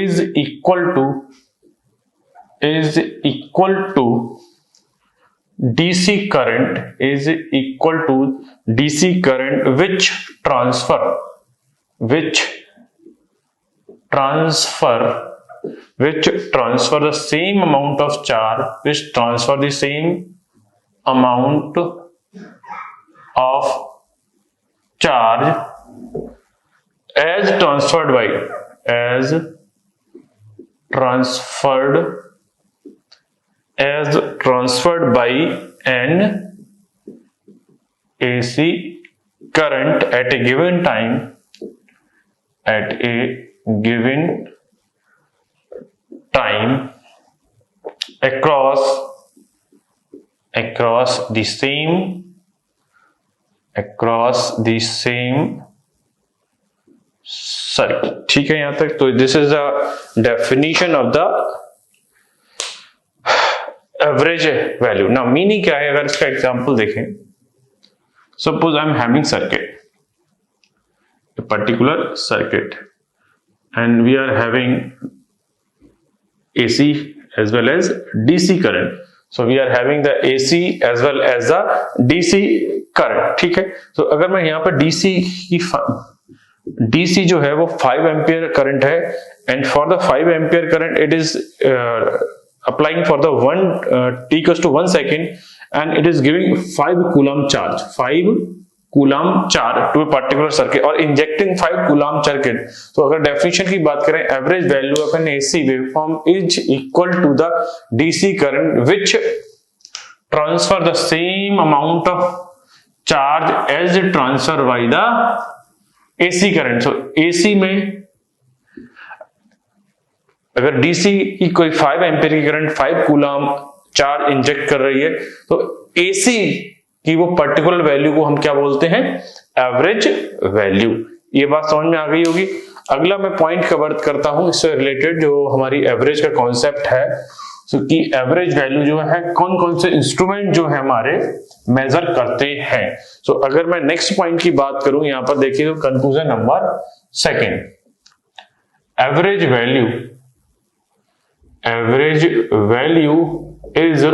is equal to DC current, is equal to DC current which transfer the same amount of charge, as transferred by an AC current at a given time across the same circuit. ठीक है यहां तक? तो this is the definition of the average value. Now meaning क्या है? अगर इसका example देखें, suppose I am having a particular circuit and we are having AC as well as DC current. So we are having the AC as well as the DC current. ठीक है? तो अगर मैं यहाँ पर DC जो है वो 5 एम्पियर करंट है, and for the 5 ampere current it is applying for the t equals to 1 second and it is giving 5 coulomb charge to a particular circuit or injecting 5 coulomb circuit. तो अगर definition की बात करें, average value of an AC waveform is equal to the DC current which transfer the same amount of charge as transferred by the AC current. So AC में अगर DC की कोई 5 ampere की करंट 5 कूलम चार्ज इंजेक्ट कर रही है, तो AC की वो पर्टिकुलर वैल्यू को हम क्या बोलते हैं? Average value. ये बात समझ में आ गई होगी. अगला मैं पॉइंट कवर करता हूं इससे रिलेटेड, जो हमारी एवरेज का कॉन्सेप्ट है. सो कि एवरेज वैल्यू जो है कौन कौन से इंस्ट्रूमेंट जो है हमारे मेजर करते हैं. सो अगर मैं नेक्स्ट पॉइंट की बात करूं, यहां पर देखिए, तो conclusion number 2, average value is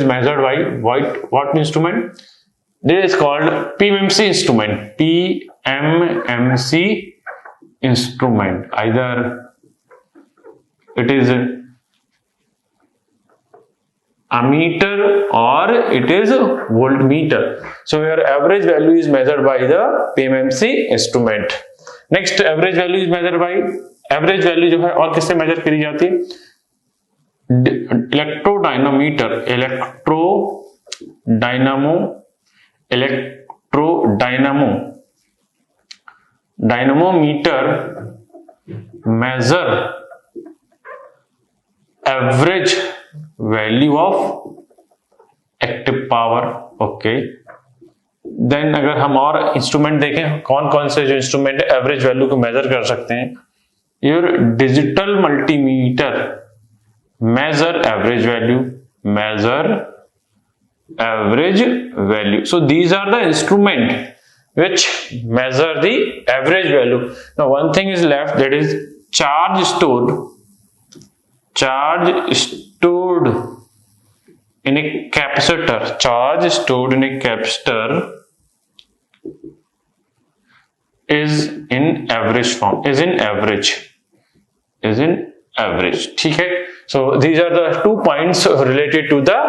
measured by what instrument? This is called PMMC instrument. Either it is ammeter or it is voltmeter. So your average value is measured by the PMMC instrument. Next, average value is measured by, average value जो है और किससे major करी जाती है? Dynamometer measure average value of active power. Okay, then अगर हम और इंस्ट्रूमेंट देखें, कौन कौन से जो इंस्ट्रूमेंट एवरेज वैल्यू को मेजर कर सकते हैं? Your digital multimeter measure average value. So these are the instrument which measure the average value. Now one thing is left, that is charge stored in a capacitor. Charge stored in a capacitor is in average form, is in average. ठीक है? So these are the 2 points related to the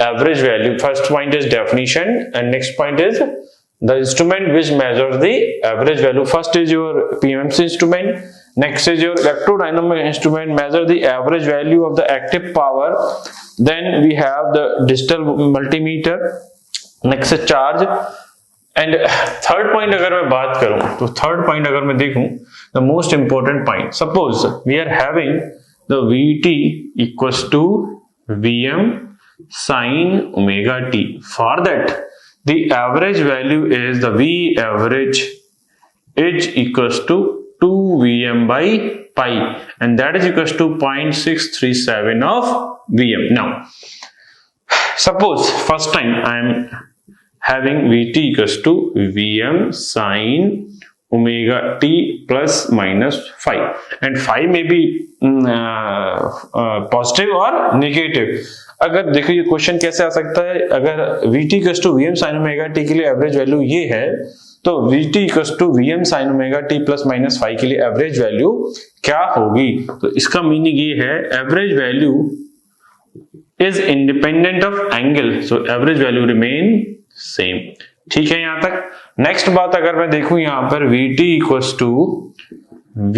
average value. First point is definition and next point is the instrument which measures the average value. First is your PMMC instrument, next is your electrodynamic instrument, measure the average value of the active power. Then we have the digital multimeter, next is charge. And third point अगर मैं बात करूं, तो third point अगर मैं देखूं, the most important point, suppose we are having the Vt equals to Vm sin omega t. For that, the average value is the V average is equals to 2 Vm by pi, and that is equals to 0.637 of Vm. Now, suppose first time I am having Vt equals to Vm sin omega t plus minus phi, and phi may be positive और negative. अगर देखो ये question कैसे आ सकता है, अगर Vt equals to Vm sin omega t के लिए एवरेज वैल्यू ये है, तो Vt equals to Vm sin omega t plus minus five के लिए एवरेज वैल्यू क्या होगी? तो इसका मीनिंग ये है average value is independent of angle, so average value remain same. ठीक है यहां तक। नेक्स्ट बात अगर मैं देखूं यहां पर Vt equals to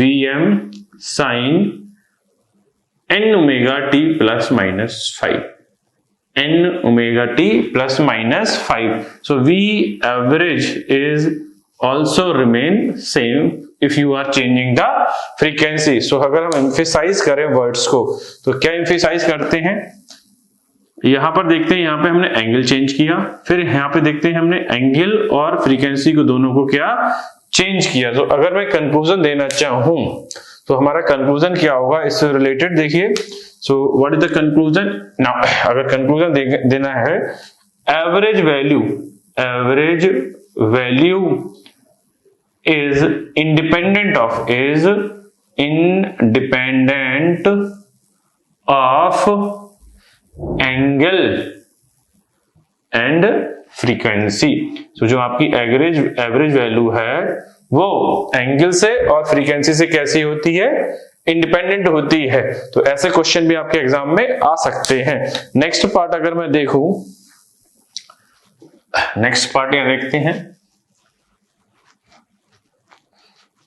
Vm sin n omega t plus minus five, n omega t plus minus 5. So V average is also remain same if you are changing the frequency. So अगर हम emphasize करें words को, तो क्या emphasize करते हैं? यहां पर देखते हैं, यहां पे हमने एंगल चेंज किया, फिर यहां पे देखते हैं हमने एंगल और फ्रीक्वेंसी को दोनों को क्या चेंज किया। तो अगर मैं कंक्लूजन देना चाहूं तो हमारा कंक्लूजन क्या होगा इससे रिलेटेड, देखिए। So what is the conclusion now? अगर कंक्लूजन देना है, average value is independent of angle and frequency. So जो आपकी एवरेज वैल्यू है वो एंगल से और फ्रीक्वेंसी से कैसी होती है? इंडिपेंडेंट होती है। तो ऐसे क्वेश्चन भी आपके एग्जाम में आ सकते हैं। नेक्स्ट पार्ट अगर मैं देखूं, नेक्स्ट पार्ट यहां देखते हैं,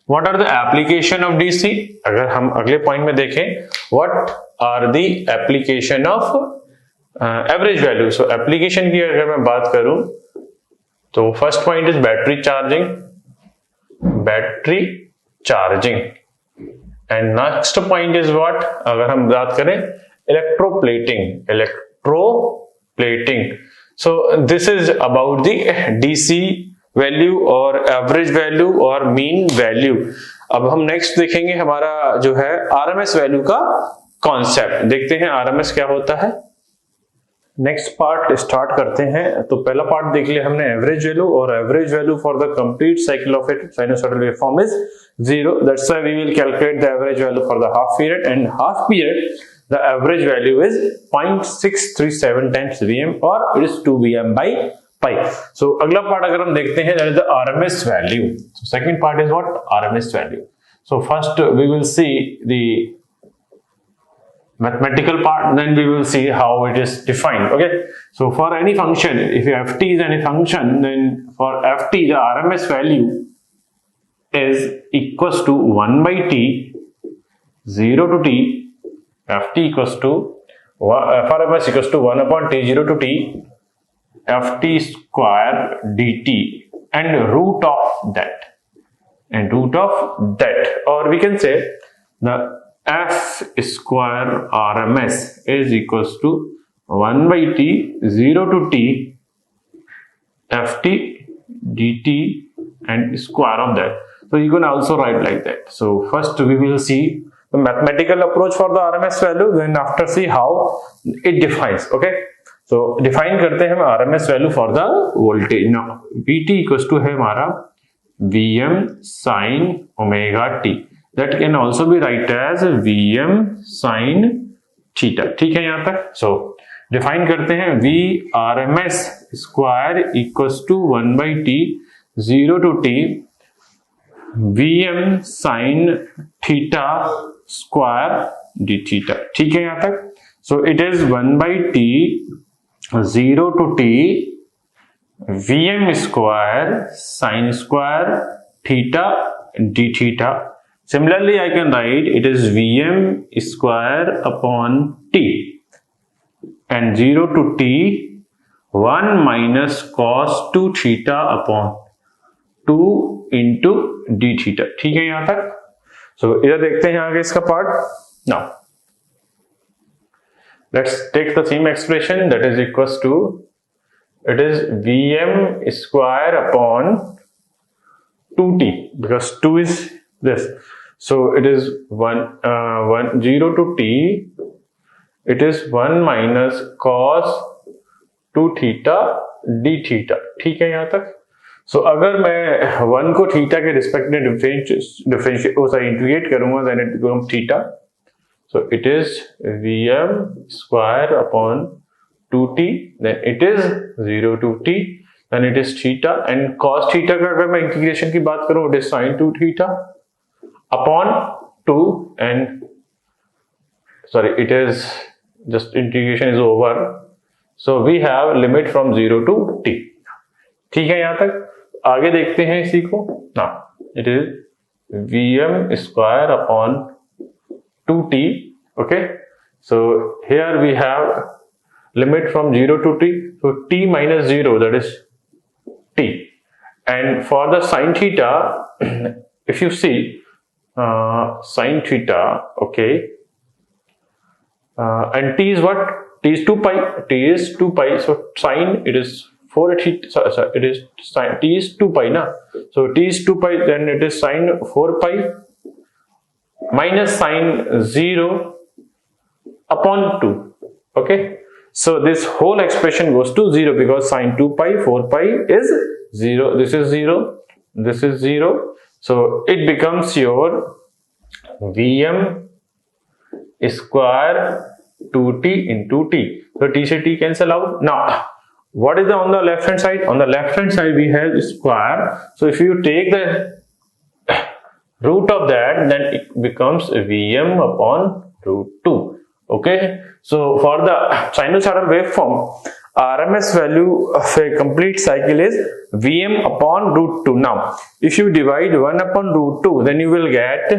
what are the application of DC. अगर हम अगले पॉइंट में देखें, what are the application of average value. So application की अगर मैं बात करूं तो first point is battery charging and next point is what, अगर हम बात करें electroplating. So this is about the DC value और एवरेज वैल्यू और मीन वैल्यू। अब हम नेक्स्ट देखेंगे हमारा जो है आरएमएस वैल्यू का कॉन्सेप्ट। देखते हैं आरएमएस क्या होता है। नेक्स्ट पार्ट स्टार्ट करते हैं। तो पहला पार्ट देख लिया हमने एवरेज वैल्यू, और average value for the complete cycle of it sinusoidal waveform is 0. That's why we will calculate the average value for the half period, and half period the average value is 0.637 times Vm, or it is 2 Vm by pi. So अगला part अगर हम देखते हैं, that is the RMS value. So second part is what? RMS value. So first we will see the mathematical part, then we will see how it is defined. Okay, so for any function, if ft is any function, then for ft the RMS value is equals to 1 by t 0 to t, ft equals to RMS equals to 1 upon t 0 to t ft square dt and root of that, or we can say the f square RMS is equals to 1 by t 0 to t ft dt and square of that. So you can also write like that. So first we will see the mathematical approach for the RMS value, then after see how it defines. Okay, so define करते हैं हम RMS value for the voltage. Now Vt equals to है हमारा Vm sin omega t, that can also be write as Vm sin theta. ठीक है यहाँ तक। So define करते हैं V RMS square equals to 1 by t 0 to t Vm sin theta square d theta। ठीक है यहाँ तक। So it is 1 by t 0 to t Vm square sin square theta d theta. Similarly, I can write it is Vm square upon t and 0 to t 1 minus cos 2 theta upon 2 into d theta। ठीक है यहां तक। सो इधर देखते हैं आगे इसका part. Now let's take the same expression, that is equals to, it is Vm square upon 2t, because 2 is this, so it is 0 to t, it is 1 minus cos 2 theta D theta, ठीक है यहाँ तक। सो अगर मैं 1 को theta के respect में integrate करूंगा then it become theta. So it is Vm square upon 2t, then it is 0 to t, then it is theta, and cos theta का अगर मैं इंटीग्रेशन की बात करूं it is sin 2 theta upon 2, and sorry it is just integration is over, so we have limit from 0 to t, ठीक है यहाँ तक। आगे देखते हैं इसी को ना, it is Vm square upon 2t, okay, so here we have limit from 0 to t, so t minus 0, that is t, and for the sin theta if you see sin theta, okay, and t is what, t is 2 pi, t is 2 pi, so sin it is 4 theta, sorry, it is sin, t is 2 pi na, so t is 2 pi, then it is sin 4 pi minus sin 0 upon 2, okay, so this whole expression goes to 0 because sin 2 pi 4 pi is 0, this is 0, this is 0, so it becomes your Vm square 2t into t, so t से t cancel out. Now what is on the left hand side? On the left hand side we have square, so if you take the root of that then it becomes Vm upon root 2, okay. So for the sinusoidal waveform, RMS value of a complete cycle is Vm upon root 2. Now if you divide 1 upon root 2 then you will get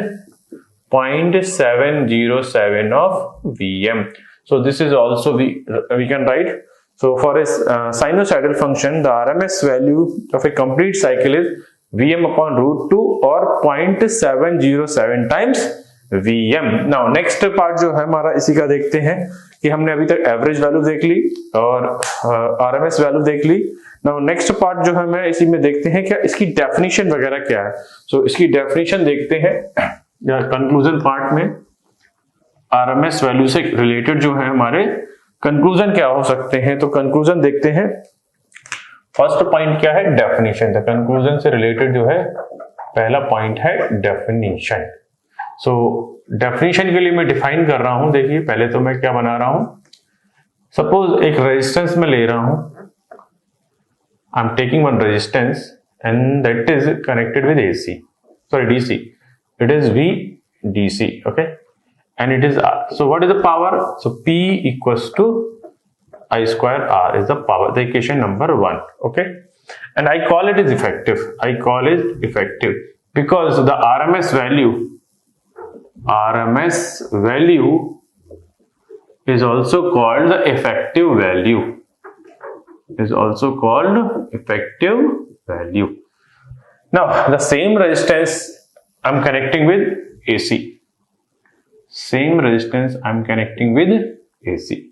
0.707 of Vm. So this is also we can write. So for a sinusoidal function, the RMS value of a complete cycle is Vm upon root 2 or 0.707 times Vm. Now next part जो है हमारा इसी का देखते हैं कि हमने अभी तक एवरेज वैल्यू देख ली और RMS वैल्यू देख ली। Now next part जो है मैं इसी में देखते हैं क्या इसकी डेफिनेशन वगैरह क्या है। So इसकी डेफिनेशन देखते हैं या कंक्लूजन पार्ट में RMS वैल्यू से रिलेटेड जो है हमारे कंक्लूजन क्या हो सकते हैं। तो कंक्लूजन देखते हैं। फर्स्ट पॉइंट क्या है, डेफिनेशन। तो कंक्लूजन से रिलेटेड जो है पहला पॉइंट है डेफिनेशन। सो डेफिनेशन के लिए मैं डिफाइन कर रहा हूं। देखिए पहले तो मैं क्या बना रहा हूं, सपोज एक रेजिस्टेंस में ले रहा हूं, I am taking one resistance and that is connected with AC, sorry DC, it is V DC, okay, and it is R. So what is the power? So P equals to I square R is the power, the equation number 1, okay, and I call it is effective. I call it effective because the RMS value is also called the effective value, is also called effective value. Now the same resistance I'm connecting with AC, same resistance I'm connecting with AC,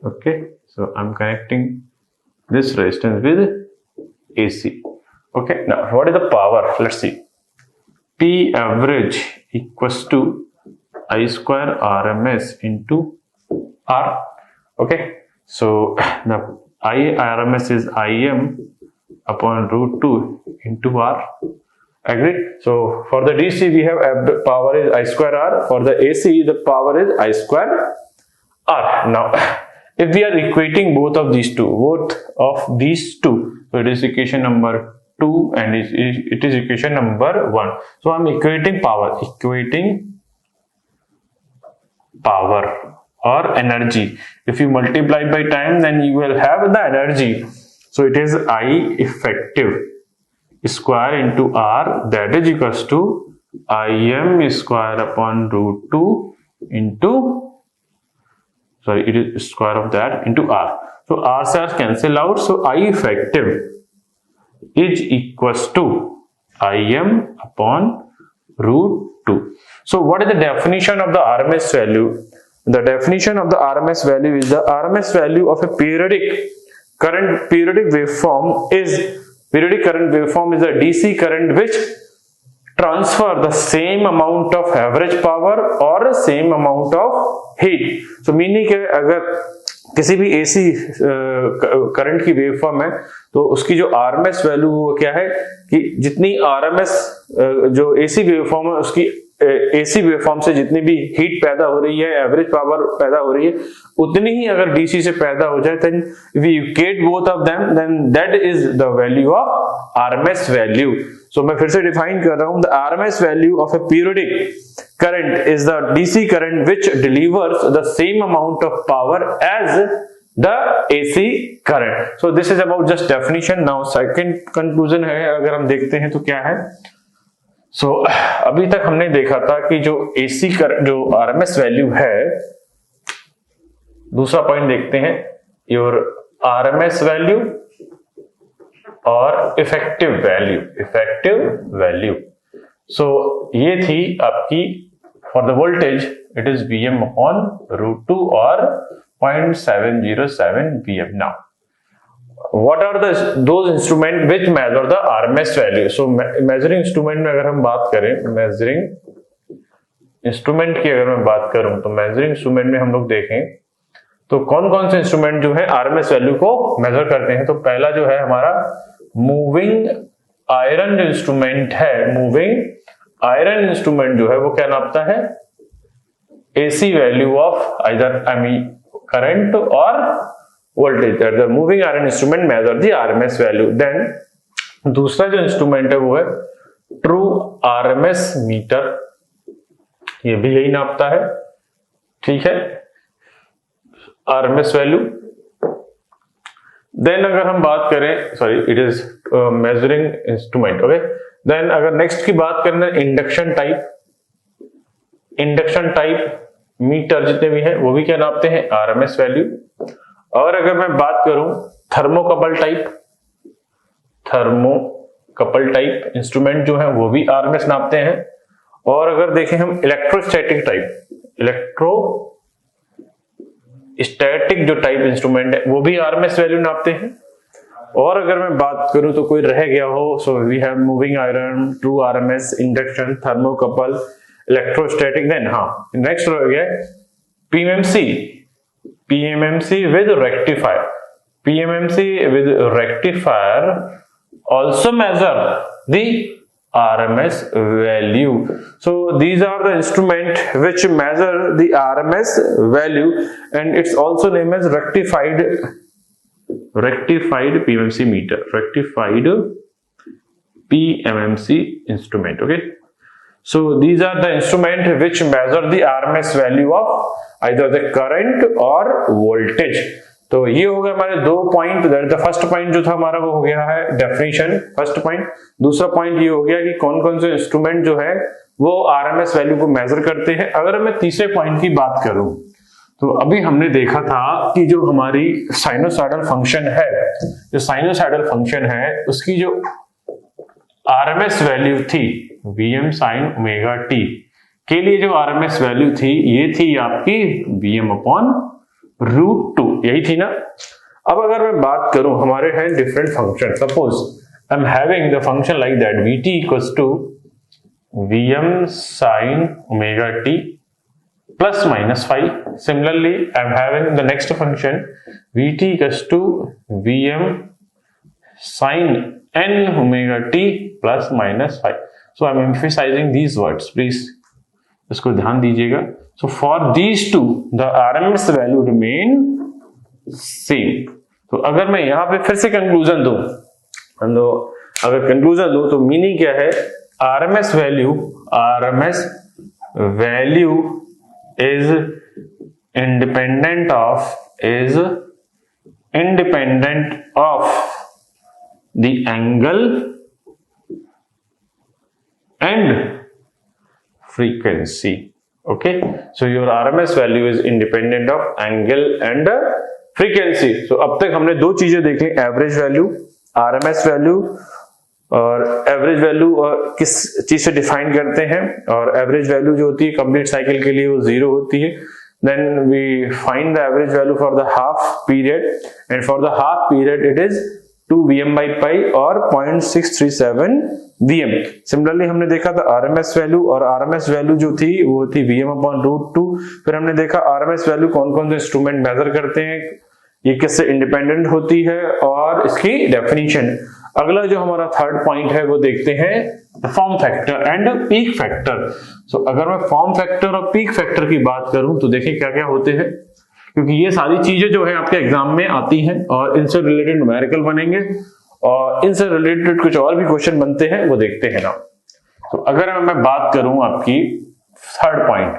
okay, so I'm connecting this resistance with AC, okay. Now what is the power? Let's see. P average equals to I square RMS into R, okay, so the I RMS is Im upon root 2 into R. Agreed? So for the DC we have the power is I square R, for the AC the power is I square R. Now if we are equating both of these two, so it is equation number 2 and it is equation number 1. So I'm equating power or energy. If you multiply by time then you will have the energy. So it is I effective square into R, that is equals to Im square upon root 2 into, sorry, it is square of that into R. So R से R cancel out, so I effective is equals to Im upon root 2. So what is the definition of the RMS value? The definition of the RMS value is the RMS value of a periodic waveform is a DC current which transfer the same amount of average power or same amount of heat. So meaning कि अगर किसी भी AC current की waveform है तो उसकी जो RMS value वो क्या है कि जितनी आरएमएस जो एसी वेवफॉर्म है उसकी एसी वेवफॉर्म से जितनी भी हीट पैदा हो रही है, एवरेज पावर पैदा हो रही है, उतनी ही अगर डीसी से पैदा हो जाए, then we equate both of them, then that is the value of RMS value. So मैं फिर से डिफाइन कर रहा हूं, the RMS value of a periodic current is the DC current which delivers the same amount of power as the AC current. So this is about just definition. Now second conclusion है, अगर हम देखते हैं तो क्या है। So अभी तक हमने देखा था कि जो AC करंट जो RMS वैल्यू है, दूसरा पॉइंट देखते हैं, योर RMS वैल्यू और इफेक्टिव वैल्यू। सो ये थी आपकी for the voltage it is Vm upon root 2 or 0.707 Vm. Now what are those instrument which measure the RMS value? So measuring instrument में अगर हम बात करें, measuring instrument की अगर मैं बात करूं तो measuring instrument में हम लोग देखें तो कौन कौन से इंस्ट्रूमेंट जो है RMS वैल्यू को मेजर करते हैं। तो पहला जो है हमारा मूविंग आयरन इंस्ट्रूमेंट है। मूविंग आयरन इंस्ट्रूमेंट जो है वो क्या नापता है, AC value of either current or voltage. The moving iron instrument measure the RMS value. Then दूसरा जो इंस्ट्रूमेंट है वो है ट्रू आरएमएस मीटर, ये भी यही नापता है, ठीक है, आरएमएस वैल्यू। देन अगर हम बात करें, sorry it is measuring instrument, okay. Then अगर नेक्स्ट की बात करें इंडक्शन टाइप मीटर जितने भी हैं वो भी क्या नापते हैं, आरएमएस वैल्यू। और अगर मैं बात करूं थर्मोकपल टाइप इंस्ट्रूमेंट जो है वो भी आरएमएस नापते हैं। और अगर देखें हम इलेक्ट्रोस्टैटिक जो टाइप इंस्ट्रूमेंट है वो भी आरएमएस वैल्यू नापते हैं। और अगर मैं बात करूं तो कोई रह गया हो, so we have moving iron, true RMS, induction, thermocouple, electrostatic. Then हाँ नेक्स्ट हो गया PMMC with rectifier also measure the RMS value. So these are the instrument which measure the RMS value and it's also named as rectified PMMC meter, rectified PMMC instrument, okay. So these are the instrument which measure the RMS value of either the current or voltage. तो ये हो गए हमारे दो point. The first point जो था हमारा वो हो गया है डेफिनेशन, फर्स्ट पॉइंट। दूसरा पॉइंट ये हो गया कि कौन कौन से इंस्ट्रूमेंट जो है वो आरएमएस वैल्यू को मेजर करते हैं। अगर मैं तीसरे पॉइंट की बात करूं तो अभी हमने देखा था कि जो हमारी साइनोसॉइडल फंक्शन है उसकी जो आरएमएस वैल्यू थी Vm sin ओमेगा t के लिए जो आरएमएस वैल्यू थी ये थी आपकी Vm अपॉन रूट 2, यही थी ना। अब अगर मैं बात करूं, हमारे हैं different function, suppose I am having the function like that Vt equals to Vm sin omega t plus minus 5. Similarly, I am having the next function Vt equals to Vm sin n omega t plus minus 5. So I am emphasizing these words, please इसको ध्यान दीजिएगा। So for these two, the RMS value remain same. तो अगर मैं यहाँ पे फिर से कंक्लूजन दूं, अगर कंक्लूजन दूं तो मीनिंग क्या है, RMS value is independent of the angle and frequency. Okay, so your RMS value is independent of angle and frequency. So अब तक हमने दो चीजें देख ली, एवरेज वैल्यू, RMS वैल्यू। और एवरेज वैल्यू किस चीज से डिफाइन करते हैं, और एवरेज वैल्यू जो होती है कंप्लीट साइकिल के लिए वो 0 होती है। Then we find the average value for the half period and for the half period it is 2 Vm by pi और 0.637 Vm। सिमिलरली हमने देखा था RMS वैल्यू, और RMS वैल्यू जो थी वो थी Vm/√2। फिर हमने देखा RMS वैल्यू कौन कौन से इंस्ट्रूमेंट मेजर करते हैं, ये किससे इंडिपेंडेंट होती है, और इसकी डेफिनेशन। अगला जो हमारा थर्ड पॉइंट है वो देखते हैं form factor and peak factor. So अगर मैं फॉर्म फैक्टर और पीक फैक्टर की बात करूं तो देखिए क्या क्या होते हैं, क्योंकि ये सारी चीजें जो है आपके एग्जाम में आती हैं और इनसे रिलेटेड न्यूमेरिकल बनेंगे और इनसे रिलेटेड कुछ और भी क्वेश्चन बनते हैं, वो देखते हैं ना। तो अगर मैं बात करूं आपकी थर्ड पॉइंट,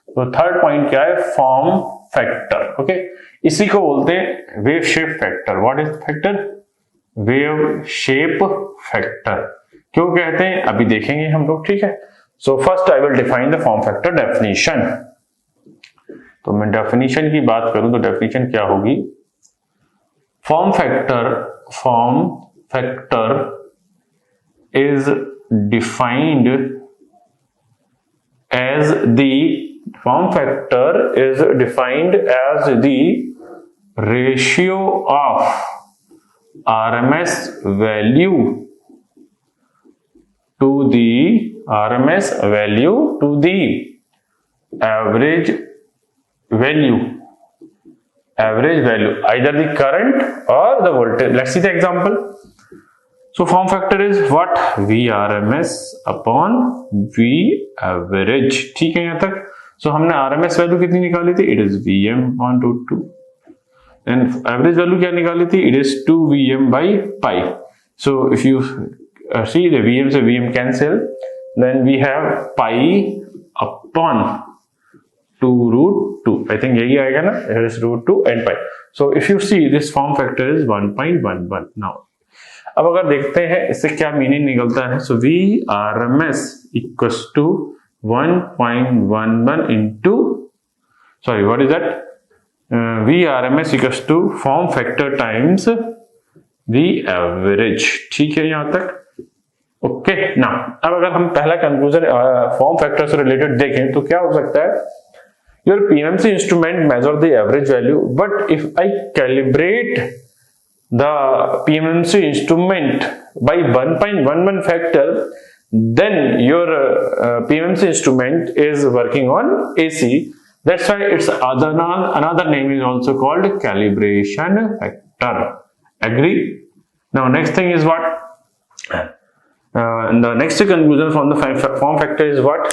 तो थर्ड पॉइंट क्या है, फॉर्म फैक्टर। ओके, इसी को बोलते हैं wave shape factor. What is factor? Wave shape factor. क्यों कहते हैं अभी देखेंगे हम लोग, ठीक है। So first I will define the form factor definition. तो मैं डेफिनेशन की बात करूं तो डेफिनेशन क्या होगी, form factor is defined as the ratio of RMS value to the average value, either the current or the voltage. Let's see the example. So form factor is what? VRMS upon V average। ठीक है यहाँ तक। So हमने RMS value कितनी निकाली थी? It is Vm/√2। and average value क्या निकाली थी? It is 2Vm/pi। So if you see the Vm से Vm cancel, then we have pi upon 2√2। I think यही आएगा ना, it is √2 and pi। So if you see this form factor is 1.11। now अब अगर देखते हैं इससे क्या मीनिंग निकलता है, so VRMS equals to 1.11 into, sorry what is that, VRMS equals to form factor times V average। ठीक है यहाँ तक। ओके ना, अब अगर हम पहला कंक्लूजन फॉर्म फैक्टर से रिलेटेड देखें तो क्या हो सकता है, your PMC instrument measure the average value, but if I calibrate the PMC instrument by 1.11 factor, then your PMC instrument is working on AC। That's why its another name is also called calibration factor। Agree? Now next thing is what? The next conclusion from the form factor is what?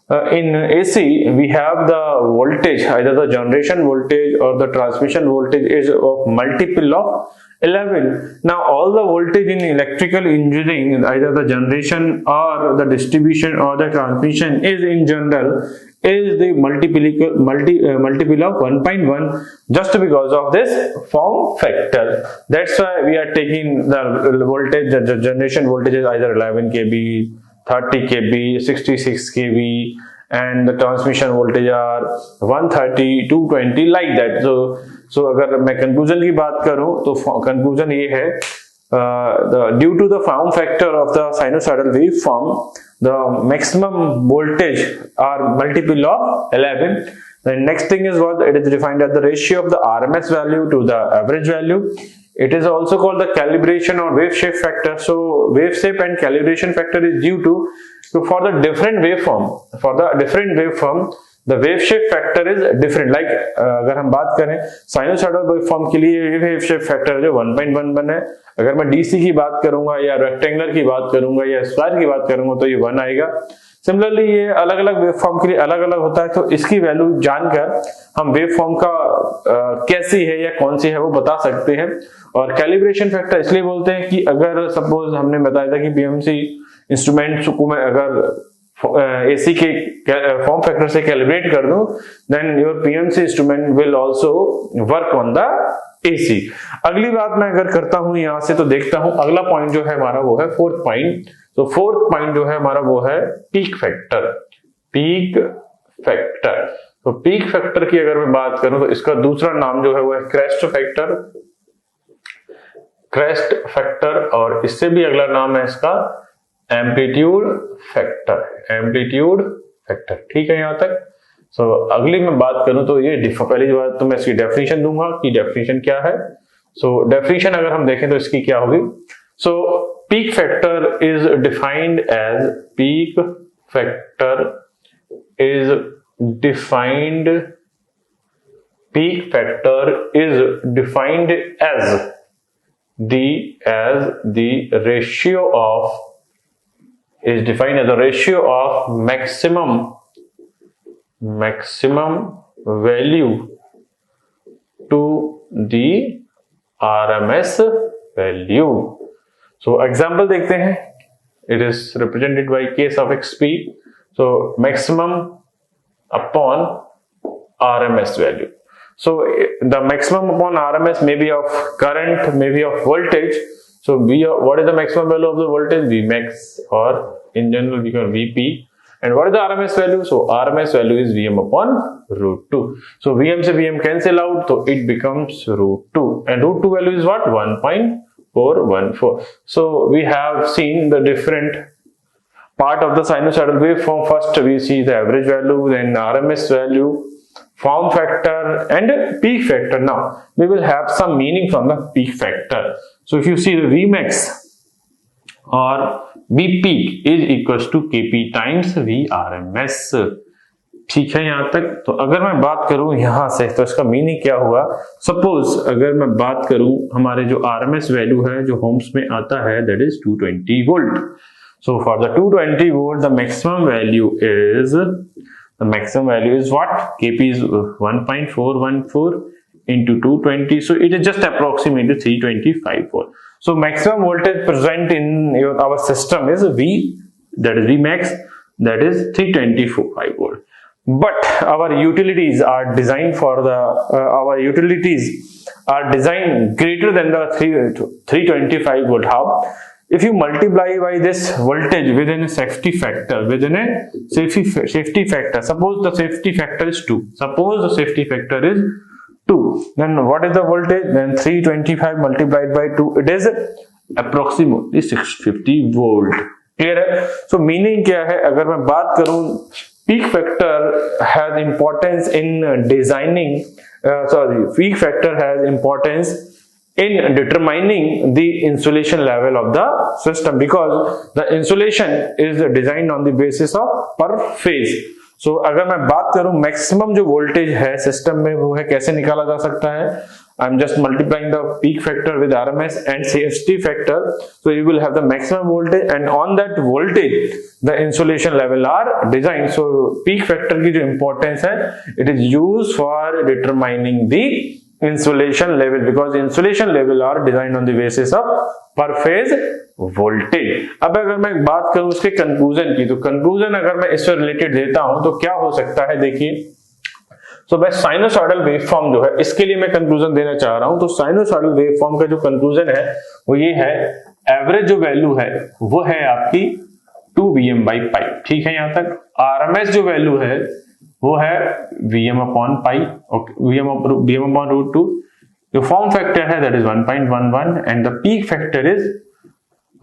In AC we have the voltage, either the generation voltage or the transmission voltage is of multiple of 11। now all the voltage in electrical engineering, either the generation or the distribution or the transmission, is in general is the multiple of 1.1, just because of this form factor। that's why we are taking the voltage, the generation voltage is either 11 kV, 30 kV, 66 kV, and the transmission voltage are 130, 220, like that। so अगर मैं conclusion की बात करूं तो conclusion ये है, due to the form factor of the sinusoidal waveform, the maximum voltage are multiple of 11। the next thing is what? it is defined as the ratio of the RMS value to the average value। it is also called the calibration or wave shape factor। so wave shape and calibration factor is due to, so for the different waveform the wave shape factor is different। like अगर हम बात करें sinusoidal waveform के लिए ये wave shape factor जो 1.11 है, अगर मैं DC की बात करूंगा या रेक्टेंगुलर की बात करूंगा या स्क्वायर की बात करूंगा तो ये 1 आएगा। सिमिलरली ये अलग अलग वेवफॉर्म के लिए अलग अलग होता है, तो इसकी वैल्यू जानकर हम वेवफॉर्म का कैसी है या कौन सी है वो बता सकते हैं। और कैलिब्रेशन फैक्टर इसलिए बोलते हैं कि अगर सपोज हमने बताया था कि PMC इंस्ट्रूमेंट को मैं अगर AC के फॉर्म फैक्टर से कैलिब्रेट कर दूं, then your PMC instrument will also work on the AC। अगली बात मैं अगर करता हूं यहां से तो देखता हूं अगला पॉइंट जो है हमारा वो है फोर्थ पॉइंट। तो फोर्थ पॉइंट जो है हमारा वो है पीक फैक्टर। तो पीक फैक्टर की अगर मैं बात करूं तो इसका दूसरा नाम जो है वो है क्रेस्ट फैक्टर, और इससे भी अगला नाम है इसका एम्पलीट्यूड फैक्टर। ठीक है यहाँ तक। सो अगली मैं बात करूं तो ये पहली बात तो मैं इसकी डेफिनेशन दूंगा कि डेफिनेशन क्या है। सो डेफिनेशन अगर हम देखें तो इसकी क्या होगी। सो peak factor is defined as peak factor is defined peak factor is defined as the ratio of is defined as the ratio of maximum value to the RMS value. So example देखते हैं. It is represented by case of XP. So maximum upon RMS value. So the maximum upon RMS may be of current, may be of voltage. So what is the maximum value of the voltage? Vmax, or in general we call Vp. And what is the RMS value? So RMS value is Vm upon root 2. So Vm se Vm cancel out, so it becomes root 2. And root 2 value is what? 1.414. So we have seen the different part of the sinusoidal waveform. First we see the average value, then RMS value, form factor and peak factor. Now we will have some meaning from the peak factor. So if you see the Vmax or Vp is equals to Kp times Vrms. ठीक है यहाँ तक. तो अगर मैं बात करूं यहाँ से तो इसका मीनिंग क्या हुआ? सपोज अगर मैं बात करूं हमारे जो RMS वैल्यू है जो होम्स में आता है that is 220 volt. So for the 220 volt the maximum value is what? Kp is 1.414 into 220, so it is just approximately 325 volt. So maximum voltage present in our system is V, that is Vmax, that is 325 volt. But our utilities are designed for the greater than the 325 volt. How? If you multiply by this voltage within a safety factor, suppose the safety factor is 2. Then what is the voltage? Then 325 multiplied by 2, it is approximately 650 volt. Clear है? So meaning क्या है? अगर मैं बात करूं, peak factor has importance in peak factor has importance in determining the insulation level of the system, because the insulation is designed on the basis of per phase. So अगर मैं बात करूं मैक्सिमम जो वोल्टेज है system में वो है कैसे निकाला जा सकता है? I am just multiplying the peak factor with RMS and safety factor, so you will have the maximum voltage, and on that voltage the insulation level are designed. So peak factor की जो importance है, it is used for determining the insulation level, because insulation level are designed on the basis of per phase voltage. अब अगर मैं बात करूं उसके conclusion की, तो कंक्लूजन अगर मैं इससे रिलेटेड देता हूं तो क्या हो सकता है? देखिए, तो बस साइनोसॉइडल वेवफॉर्म जो है इसके लिए मैं कंक्लूजन देना चाह रहा हूं. तो साइनोसॉइडल वेवफॉर्म का जो कंक्लूजन है वो ये है, एवरेज जो वैल्यू है वो है आपकी 2Vm/π. ठीक है यहाँ तक. RMS जो वैल्यू है वो है Vm/π, Vm/√2. जो फॉर्म फैक्टर है that is 1.11 and the peak factor is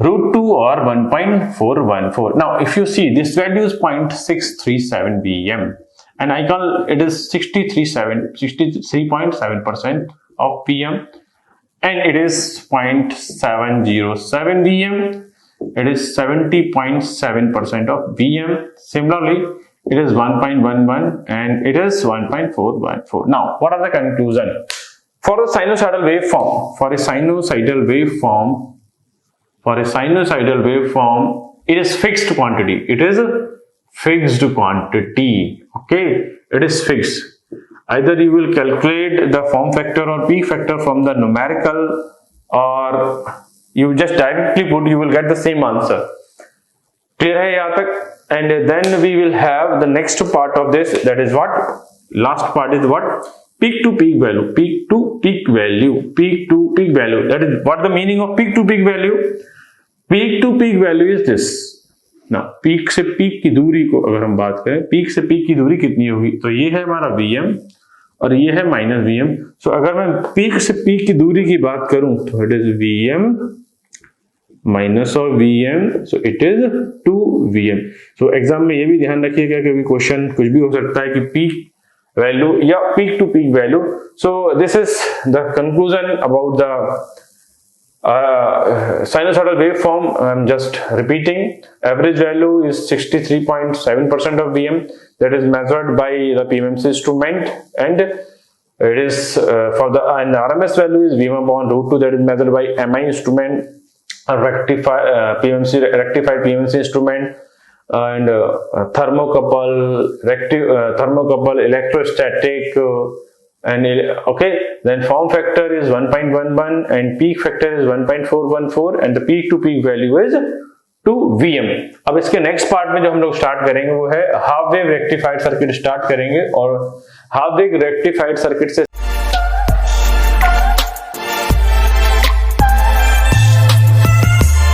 √2 or 1.414. Now if you see this value is 0.637 Vm and I call it is 63.7% of Vm, and it is 0.707 Vm, it is 70.7% of Vm. Similarly it is 1.11 and it is 1.414. Now what are the conclusion for a sinusoidal waveform? For a sinusoidal waveform it is fixed quantity. It is fixed quantity. Okay, it is fixed. Either you will calculate the form factor or peak factor from the numerical, or you just directly put, you will get the same answer. Clear है यहाँ तक? And then we will have the next part of this, that is what? Last part is what? Peak to peak value. Peak to peak value. That is what the meaning of peak to peak value? Peak to peak value is this. ना peak से peak की दूरी को अगर हम बात करें, peak से पीक की दूरी कितनी होगी? तो ये है हमारा Vm और ये है -Vm. सो अगर मैं पीक से पीक की दूरी की बात करूं तो इट इज Vm माइनस और Vm, so it is 2Vm. So exam में ये भी ध्यान रखिएगा कि क्वेश्चन कुछ भी हो सकता है कि पीक वैल्यू या peak to peak value. So this is the conclusion about the Sinusoidal waveform, I'm just repeating, average value is 63.7% of Vm, that is measured by the PMMC instrument, and it is for the and RMS value is Vm upon root 2, that is measured by MI instrument, PMMC rectified PMMC instrument, and thermocouple electrostatic and okay, then form factor is 1.11 and peak factor is 1.414 and the peak to peak value is 2 Vm. अब इसके next part में जो हम लोग start करेंगे वो है half wave rectified circuit start करेंगे, और हाफ वेव रेक्टिफाइड सर्किट से